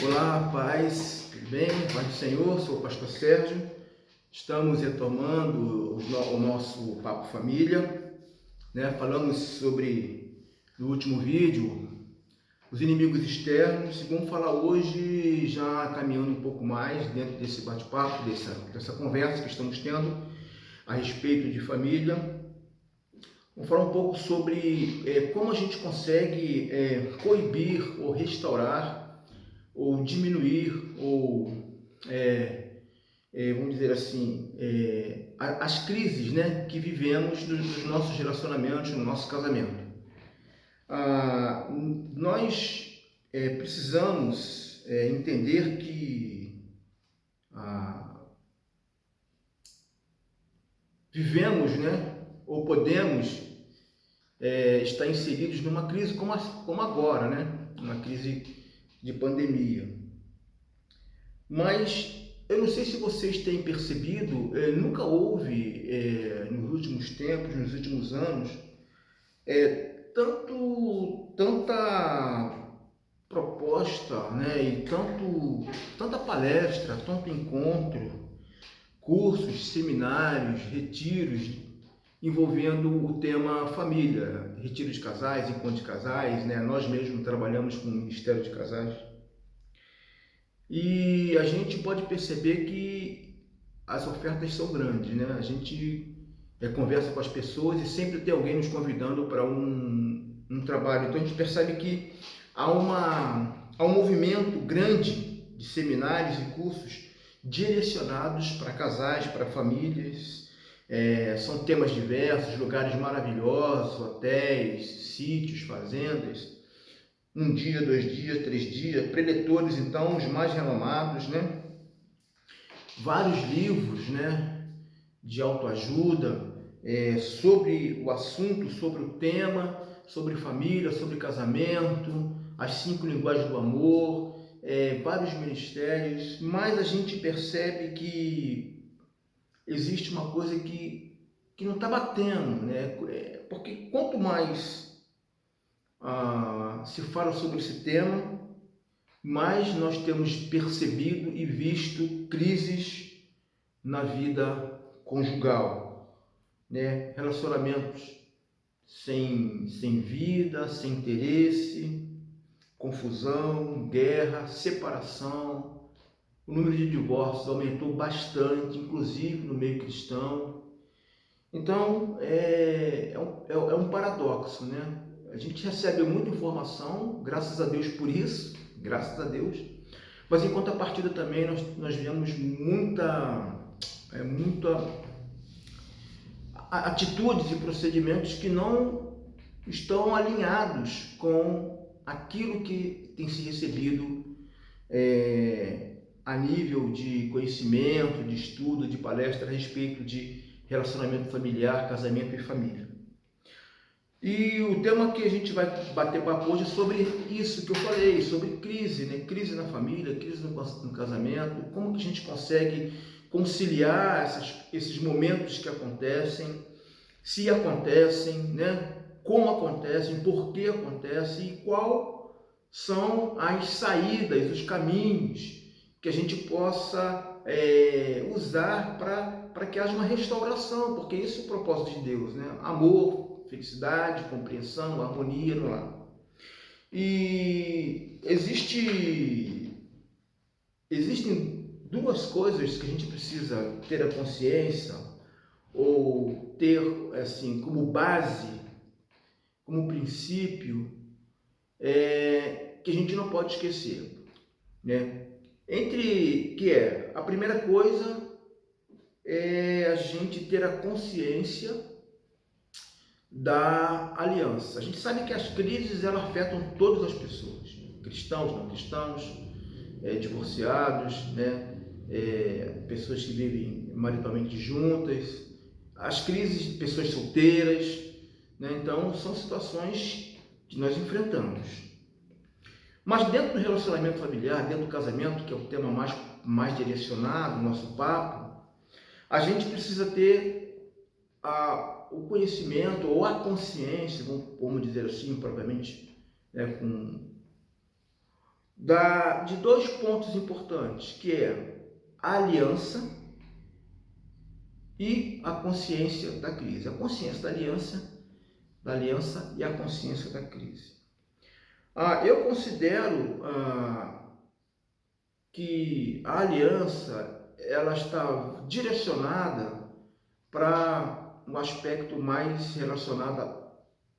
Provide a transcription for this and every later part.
Olá, paz, tudo bem? Paz do Senhor, sou o pastor Sérgio. Estamos retomando o nosso Papo Família, né? Falamos sobre, no último vídeo, os inimigos externos, e vamos falar hoje, já caminhando um pouco mais dentro desse bate-papo, dessa conversa que estamos tendo a respeito de família. Vamos falar um pouco sobre como a gente consegue coibir ou restaurar ou diminuir ou vamos dizer assim, as crises, né, que vivemos nos nossos relacionamentos, no nosso casamento. Nós precisamos entender que vivemos, né, ou podemos estar inseridos numa crise como agora, né, uma crise de pandemia. Mas eu não sei se vocês têm percebido, nunca houve nos últimos tempos, nos últimos anos, tanta proposta, né, e tanta palestra, tanto encontro, cursos, seminários, retiros envolvendo o tema família, retiro de casais, encontro de casais, né? Nós mesmos trabalhamos com o Ministério de Casais. E a gente pode perceber que as ofertas são grandes, né? A gente conversa com as pessoas e sempre tem alguém nos convidando para um trabalho. Então a gente percebe que há um movimento grande de seminários e cursos direcionados para casais, para famílias. São temas diversos, lugares maravilhosos, hotéis, sítios, fazendas. Um dia, 2 dias, 3 dias, preletores, então, os mais renomados, né? Vários livros, né, de autoajuda, sobre o assunto, sobre o tema, sobre família, sobre casamento, as 5 linguagens do amor, vários ministérios, mas a gente percebe que existe uma coisa que não está batendo, né? Porque quanto mais se fala sobre esse tema, mas nós temos percebido e visto crises na vida conjugal, né? Relacionamentos sem vida, sem interesse, confusão, guerra, separação. O número de divórcios aumentou bastante, inclusive no meio cristão. Então, é um paradoxo, né? A gente recebe muita informação, graças a Deus por isso, graças a Deus, mas em contrapartida também nós vemos muita atitudes e procedimentos que não estão alinhados com aquilo que tem se recebido a nível de conhecimento, de estudo, de palestra a respeito de relacionamento familiar, casamento e família. E o tema que a gente vai bater papo hoje é sobre isso que eu falei, sobre crise, né? Crise na família, crise no casamento, como que a gente consegue conciliar esses momentos que acontecem, se acontecem, né? Como acontecem, por que acontecem e qual são as saídas, os caminhos que a gente possa usar para que haja uma restauração, porque esse é o propósito de Deus, né? Amor, felicidade, compreensão, harmonia no lar. E existem duas coisas que a gente precisa ter a consciência ou ter assim como base, como princípio, que a gente não pode esquecer, né? A primeira coisa é a gente ter a consciência da aliança. A gente sabe que as crises elas afetam todas as pessoas, cristãos, não cristãos, divorciados, né? Pessoas que vivem maritalmente juntas, as crises, pessoas solteiras, né? Então são situações que nós enfrentamos. Mas dentro do relacionamento familiar, dentro do casamento, que é o tema mais direcionado do nosso papo, a gente precisa ter o conhecimento ou a consciência, vamos dizer assim, propriamente, né, com de dois pontos importantes, que é a aliança e a consciência da crise. A consciência da aliança e a consciência da crise. Eu considero que a aliança ela está direcionada para um aspecto mais relacionado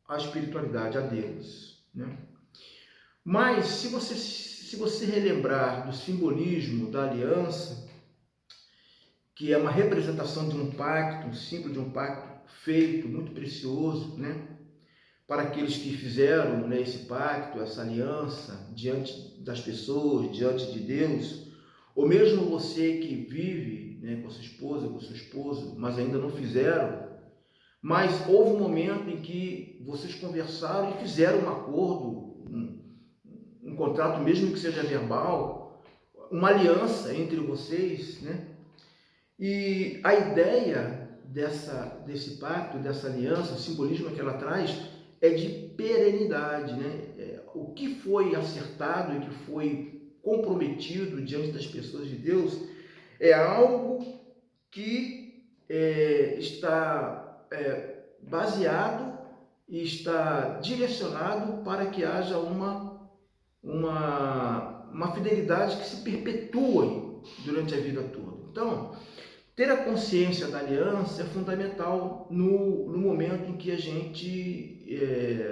à espiritualidade, a Deus, né? Mas se você relembrar do simbolismo da aliança, que é uma representação de um pacto, um símbolo de um pacto feito, muito precioso, né? Para aqueles que fizeram, né, esse pacto, essa aliança, diante das pessoas, diante de Deus, ou mesmo você que vive, né, com sua esposa, com seu esposo, mas ainda não fizeram, mas houve um momento em que vocês conversaram e fizeram um acordo, um contrato, mesmo que seja verbal, uma aliança entre vocês, né? E a ideia desse pacto, dessa aliança, o simbolismo que ela traz, é de perenidade, né? O que foi acertado e que foi comprometido diante das pessoas de Deus é algo que está baseado e está direcionado para que haja uma fidelidade que se perpetue durante a vida toda. Então, ter a consciência da aliança é fundamental no momento em que a gente,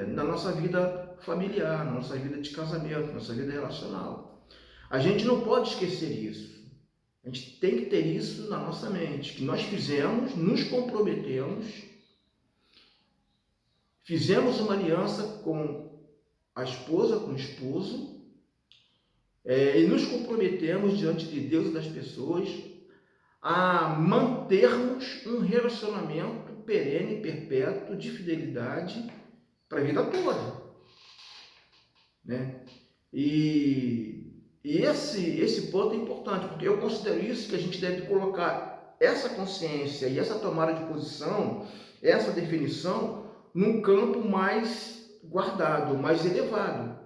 na nossa vida familiar, na nossa vida de casamento, na nossa vida relacional. A gente não pode esquecer isso. A gente tem que ter isso na nossa mente, que nós fizemos, nos comprometemos, fizemos uma aliança com a esposa, com o esposo, e nos comprometemos diante de Deus e das pessoas a mantermos um relacionamento perene, perpétuo, de fidelidade para a vida toda, né? E esse ponto é importante, porque eu considero isso, que a gente deve colocar essa consciência e essa tomada de posição, essa definição, num campo mais guardado, mais elevado,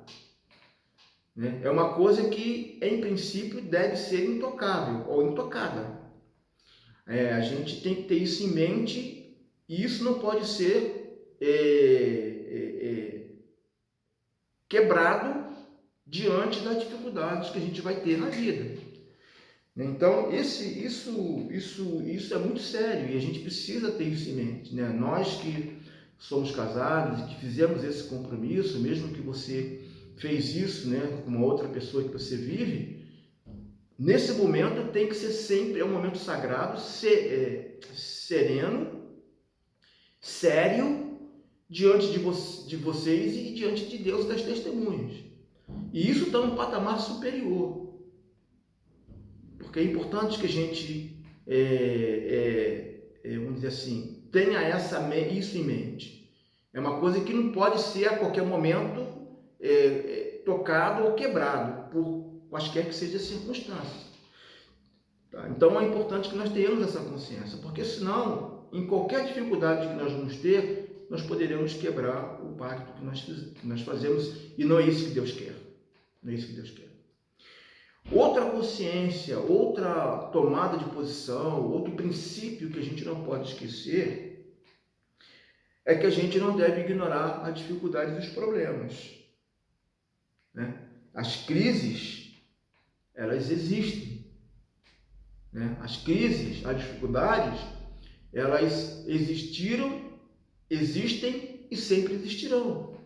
né? É uma coisa que, em princípio, deve ser intocável ou intocada. A gente tem que ter isso em mente, e isso não pode ser quebrado diante das dificuldades que a gente vai ter na vida. Então, isso é muito sério, e a gente precisa ter isso em mente, né? Nós que somos casados e que fizemos esse compromisso, mesmo que você fez isso, né, com uma outra pessoa que você vive, nesse momento tem que ser sempre um momento sagrado, sereno, sério, diante de vocês e diante de Deus e das testemunhas. E isso está num patamar superior. Porque é importante que a gente, vamos dizer assim, tenha isso em mente. É uma coisa que não pode ser a qualquer momento tocado ou quebrado, por quaisquer que sejam as circunstâncias. Tá? Então é importante que nós tenhamos essa consciência, porque senão, em qualquer dificuldade que nós vamos ter, nós poderemos quebrar o pacto que nós fazemos, e não é isso que Deus quer. Não é isso que Deus quer. Outra consciência, outra tomada de posição, outro princípio que a gente não pode esquecer é que a gente não deve ignorar a dificuldade dos problemas, né? As crises, elas existem, né? As crises, as dificuldades, elas existiram, existem e sempre existirão,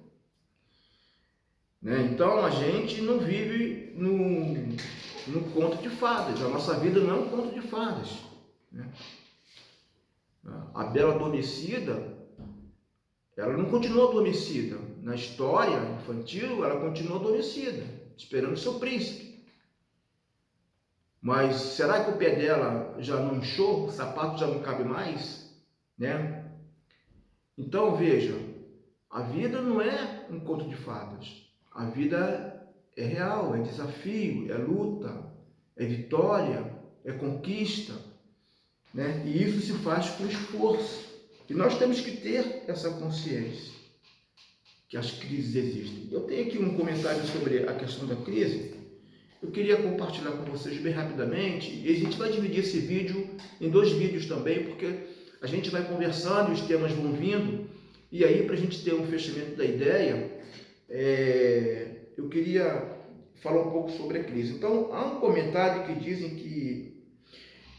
né? Então a gente não vive num conto de fadas. A nossa vida não é um conto de fadas, né? A bela adormecida, ela não continua adormecida. Na história infantil, ela continua adormecida, esperando o seu príncipe. Mas será que o pé dela já não inchou? O sapato já não cabe mais? Né? Então, veja, a vida não é um conto de fadas. A vida é real, é desafio, é luta, é vitória, é conquista, né? E isso se faz com esforço. E nós temos que ter essa consciência que as crises existem. Eu tenho aqui um comentário sobre a questão da crise, eu queria compartilhar com vocês bem rapidamente, e a gente vai dividir esse vídeo em 2 vídeos também, porque a gente vai conversando e os temas vão vindo, e aí para a gente ter um fechamento da ideia, eu queria falar um pouco sobre a crise. Então, há um comentário que dizem que,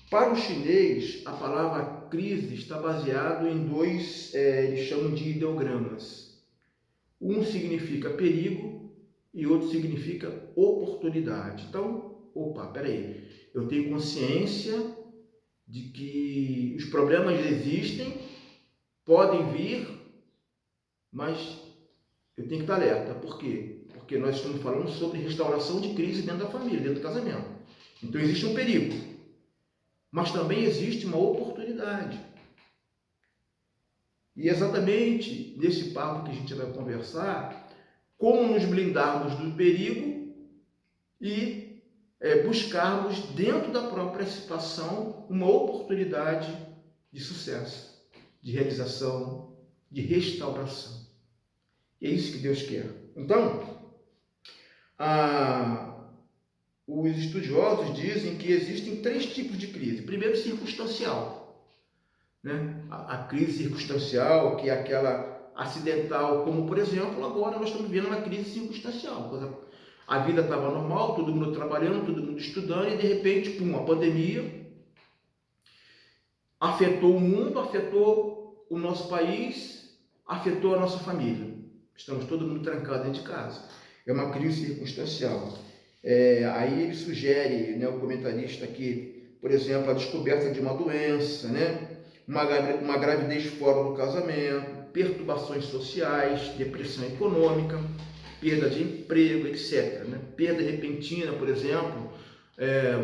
para o chinês, a palavra crise está baseado em 2, eles chamam de ideogramas. Um significa perigo e outro significa oportunidade. Então, peraí, eu tenho consciência de que os problemas existem, podem vir, mas eu tenho que estar alerta. Por quê? Porque nós estamos falando sobre restauração de crise dentro da família, dentro do casamento. Então existe um perigo, mas também existe uma oportunidade. E exatamente nesse papo que a gente vai conversar, como nos blindarmos do perigo e buscarmos dentro da própria situação uma oportunidade de sucesso, de realização, de restauração. E é isso que Deus quer. Então, os estudiosos dizem que existem 3 tipos de crise. Primeiro, circunstancial, né? A crise circunstancial, que é aquela acidental, como por exemplo, agora nós estamos vivendo uma crise circunstancial. A vida estava normal, todo mundo trabalhando, todo mundo estudando, e de repente, a pandemia afetou o mundo, afetou o nosso país, afetou a nossa família. Estamos todo mundo trancado dentro de casa. É uma crise circunstancial. Aí ele sugere, né, o comentarista aqui, por exemplo, a descoberta de uma doença, né, uma gravidez fora do casamento, perturbações sociais, depressão econômica, perda de emprego, etc. Né? Perda repentina, por exemplo,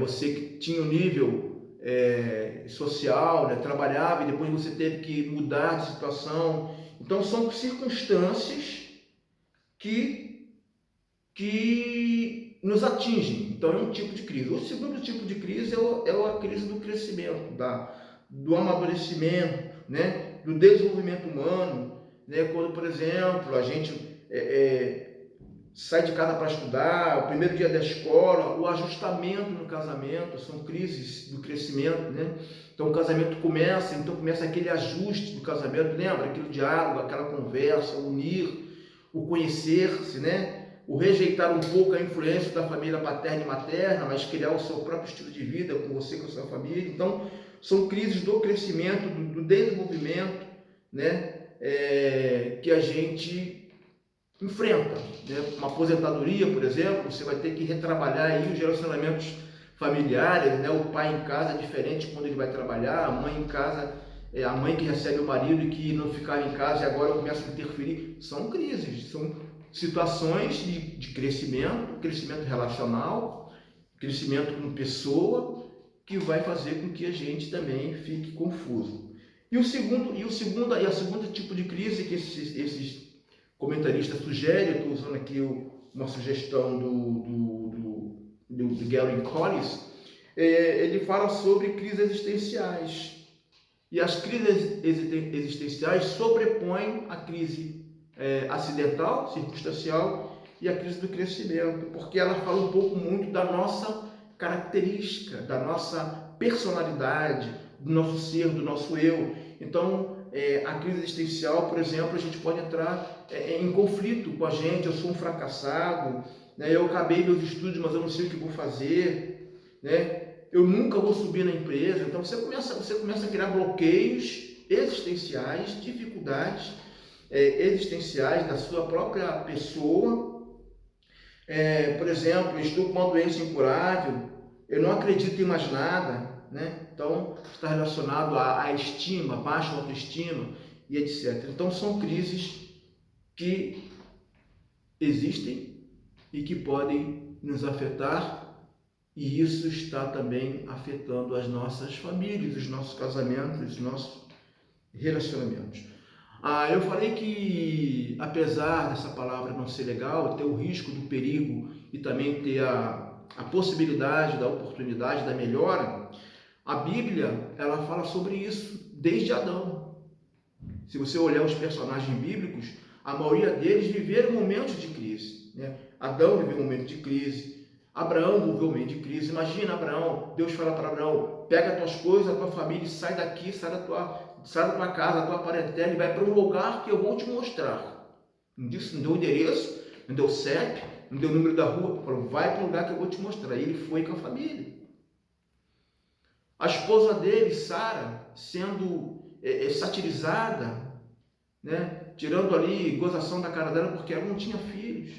você que tinha um nível social, né, trabalhava e depois você teve que mudar de situação. Então são circunstâncias que nos atingem. Então é um tipo de crise. O segundo tipo de crise é a crise do crescimento, do amadurecimento, né, do desenvolvimento humano, né, quando, por exemplo, a gente sai de casa para estudar, o primeiro dia da escola, o ajustamento no casamento, são crises do crescimento, né? Então o casamento começa aquele ajuste do casamento, lembra? Aquele diálogo, aquela conversa, unir, o conhecer-se, né? O rejeitar um pouco a influência da família paterna e materna, mas criar o seu próprio estilo de vida com você, com a sua família. Então são crises do crescimento, do desenvolvimento, né? Que a gente enfrenta, né? Uma aposentadoria, por exemplo, você vai ter que retrabalhar aí os relacionamentos familiares, né? O pai em casa é diferente quando ele vai trabalhar, a mãe em casa, a mãe que recebe o marido e que não ficava em casa e agora começa a interferir. São crises, são situações de crescimento relacional, crescimento como pessoa, que vai fazer com que a gente também fique confuso. E a segunda tipo de crise que esses comentarista sugere, eu estou usando aqui uma sugestão do Gary Collins, ele fala sobre crises existenciais. E as crises existenciais sobrepõem a crise acidental, circunstancial, e a crise do crescimento, porque ela fala um pouco muito da nossa característica, da nossa personalidade, do nosso ser, do nosso eu. Então, a crise existencial, por exemplo, a gente pode entrar em conflito com a gente. Eu sou um fracassado, né? Eu acabei meus estudos, mas eu não sei o que vou fazer, né? Eu nunca vou subir na empresa. Então você começa a criar bloqueios existenciais, dificuldades existenciais da sua própria pessoa. Por exemplo, eu estou com uma doença incurável, eu não acredito em mais nada, né? Então está relacionado à estima, baixa autoestima e etc. Então são crises que existem e que podem nos afetar, e isso está também afetando as nossas famílias, os nossos casamentos, os nossos relacionamentos. Eu falei que, apesar dessa palavra não ser legal, ter o risco do perigo e também ter a possibilidade da oportunidade, da melhora, a Bíblia ela fala sobre isso desde Adão. Se você olhar os personagens bíblicos, a maioria deles viveram momentos de crise, né? Adão viveu um momento de crise, Abraão viveu um momento de crise. Imagina Abraão, Deus fala para Abraão: pega as tuas coisas, a tua família, e sai daqui, sai da tua casa, da tua parentela e vai para um lugar que eu vou te mostrar. Não disse, não deu endereço, não deu CEP, não deu número da rua, falou: vai para um lugar que eu vou te mostrar. E ele foi com a família. A esposa dele, Sara, sendo satirizada, né? Tirando ali gozação da cara dela porque ela não tinha filhos.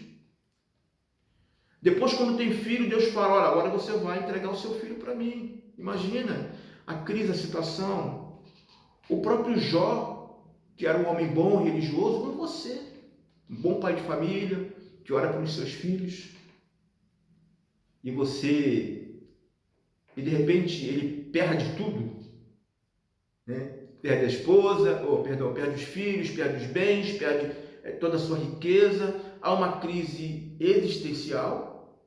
Depois, quando tem filho, Deus fala: olha, agora você vai entregar o seu filho para mim. Imagina a crise, a situação. O próprio Jó, que era um homem bom, religioso, como você, um bom pai de família, que ora pelos seus filhos, e de repente ele perde tudo, né? Perde a esposa, perde os filhos, perde os bens, perde toda a sua riqueza. Há uma crise existencial,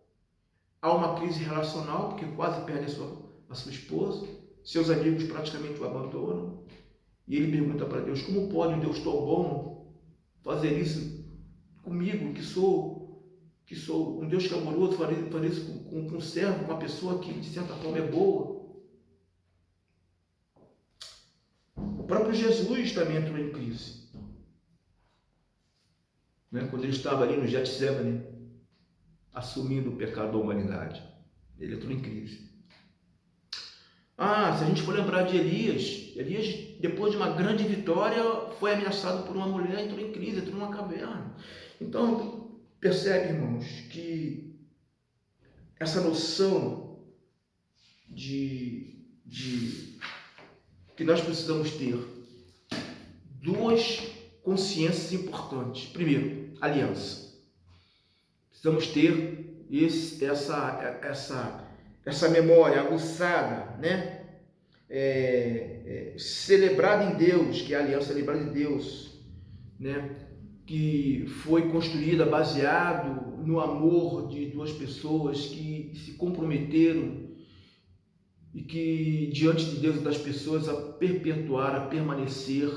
há uma crise relacional, porque quase perde a sua esposa, seus amigos praticamente o abandonam, e ele pergunta para Deus: como pode um Deus tão bom fazer isso comigo, que sou um Deus que é amoroso, fazer isso com um servo, com uma pessoa que de certa forma é boa? O próprio Jesus também entrou em crise, né? Quando ele estava ali no Getsemane, assumindo o pecado da humanidade, ele entrou em crise. Se a gente for lembrar de Elias, depois de uma grande vitória, foi ameaçado por uma mulher, entrou em crise, entrou numa caverna. Então, percebe, irmãos, que essa noção que nós precisamos ter duas consciências importantes. Primeiro, aliança. Precisamos ter essa memória aguçada, né? Celebrada em Deus, que é a aliança celebrada em Deus, né? Que foi construída baseado no amor de duas pessoas que se comprometeram e que diante de Deus e das pessoas a perpetuar, a permanecer,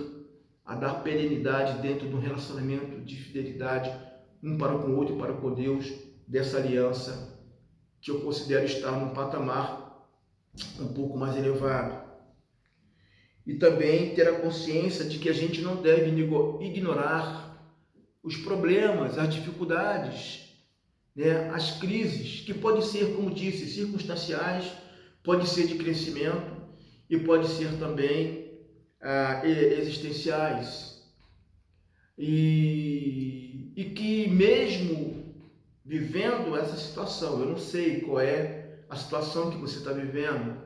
a dar perenidade dentro de um relacionamento de fidelidade, um para com o outro e para com Deus, dessa aliança que eu considero estar num patamar um pouco mais elevado. E também ter a consciência de que a gente não deve ignorar os problemas, as dificuldades, né? As crises, que podem ser, como disse, circunstanciais, pode ser de crescimento e pode ser também existenciais. E que mesmo vivendo essa situação, eu não sei qual é a situação que você está vivendo,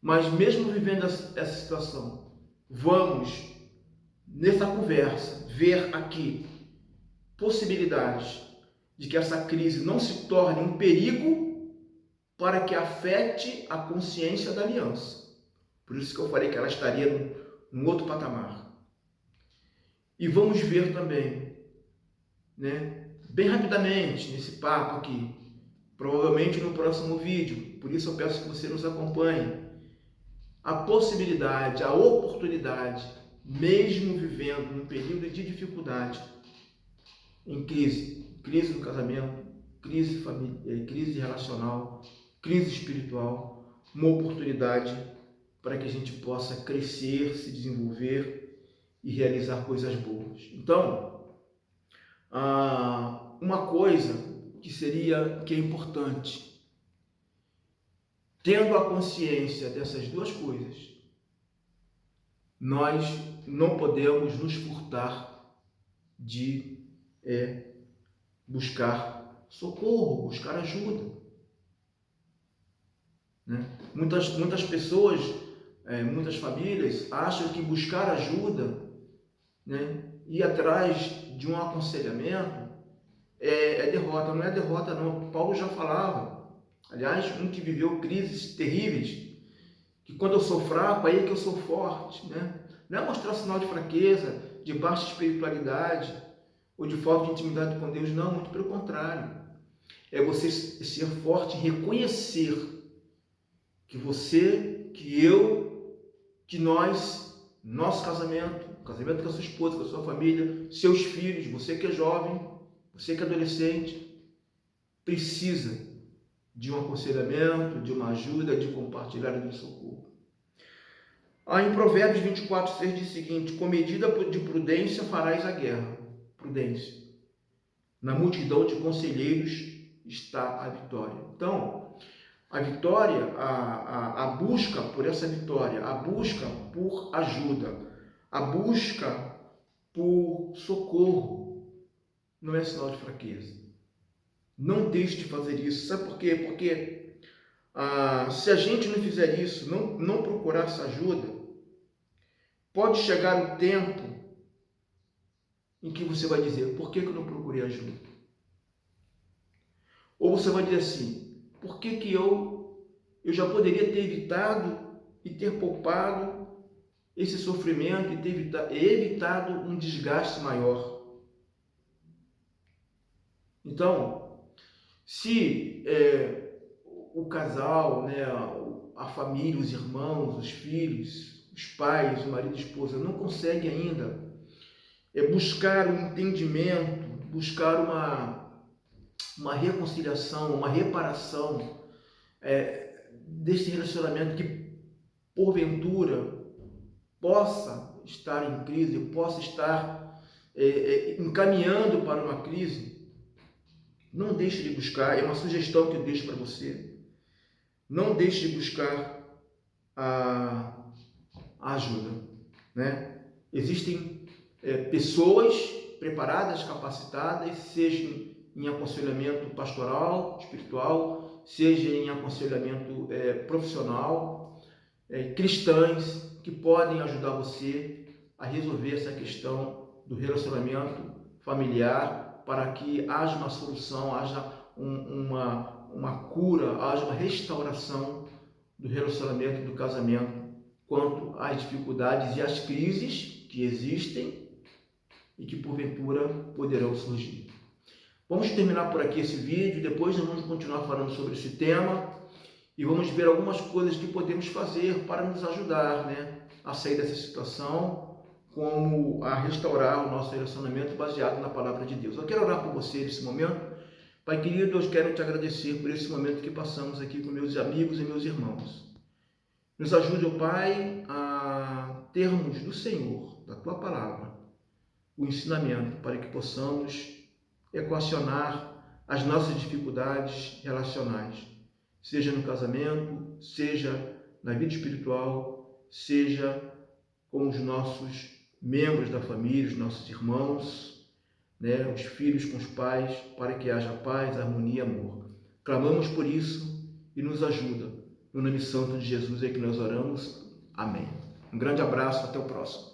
mas mesmo vivendo essa situação, vamos, nessa conversa, ver aqui possibilidades de que essa crise não se torne um perigo para que afete a consciência da aliança. Por isso que eu falei que ela estaria num outro patamar. E vamos ver também, né, bem rapidamente nesse papo aqui, provavelmente no próximo vídeo, por isso eu peço que você nos acompanhe, a possibilidade, a oportunidade, mesmo vivendo num período de dificuldade, em crise no casamento, crise familiar, crise relacional, crise espiritual, uma oportunidade para que a gente possa crescer, se desenvolver e realizar coisas boas. Então, uma coisa que é importante, tendo a consciência dessas duas coisas, nós não podemos nos furtar de buscar socorro, buscar ajuda, né? Muitas pessoas, muitas famílias acham que buscar ajuda, né, ir atrás de um aconselhamento é derrota. Não é derrota, não. Paulo já falava, aliás, um que viveu crises terríveis, que quando eu sou fraco, aí é que eu sou forte, né? Não é mostrar sinal de fraqueza, de baixa espiritualidade ou de falta de intimidade com Deus, não, muito pelo contrário. É você ser forte, reconhecer que você, que eu, que nós, nosso casamento, o casamento com a sua esposa, com a sua família, seus filhos, você que é jovem, você que é adolescente, precisa de um aconselhamento, de uma ajuda, de compartilhar de um socorro. Em Provérbios 24:6 diz o seguinte: com medida de prudência farás a guerra. Prudência. Na multidão de conselheiros está a vitória. Então, a vitória, a busca por essa vitória, a busca por ajuda, a busca por socorro, não é sinal de fraqueza. Não deixe de fazer isso. Sabe por quê? Porque se a gente não fizer isso, não procurar essa ajuda, pode chegar um tempo em que você vai dizer: por que eu não procurei ajuda? Ou você vai dizer assim: por que eu já poderia ter evitado e ter poupado esse sofrimento e ter evitado um desgaste maior? Então, se o casal, né, a família, os irmãos, os filhos, os pais, o marido e a esposa não conseguem ainda buscar um entendimento, buscar uma reconciliação, uma reparação desse relacionamento que, porventura, possa estar em crise, possa estar encaminhando para uma crise, não deixe de buscar. É uma sugestão que eu deixo para você. Não deixe de buscar a ajuda, né? Existem pessoas preparadas, capacitadas, seja em aconselhamento pastoral, espiritual, seja em aconselhamento profissional, cristãs que podem ajudar você a resolver essa questão do relacionamento familiar, para que haja uma solução, haja uma cura, haja uma restauração do relacionamento, do casamento, quanto às dificuldades e às crises que existem e que porventura poderão surgir. Vamos terminar por aqui esse vídeo, depois nós vamos continuar falando sobre esse tema e vamos ver algumas coisas que podemos fazer para nos ajudar, né, a sair dessa situação, como a restaurar o nosso relacionamento baseado na palavra de Deus. Eu quero orar por você nesse momento. Pai querido, eu quero te agradecer por esse momento que passamos aqui com meus amigos e meus irmãos. Nos ajude, ó Pai, a termos do Senhor, da Tua Palavra, o ensinamento para que possamos equacionar as nossas dificuldades relacionais, seja no casamento, seja na vida espiritual, seja com os nossos membros da família, os nossos irmãos, né, os filhos com os pais, para que haja paz, harmonia e amor. Clamamos por isso e nos ajuda. No nome santo de Jesus é que nós oramos. Amém. Um grande abraço, até o próximo.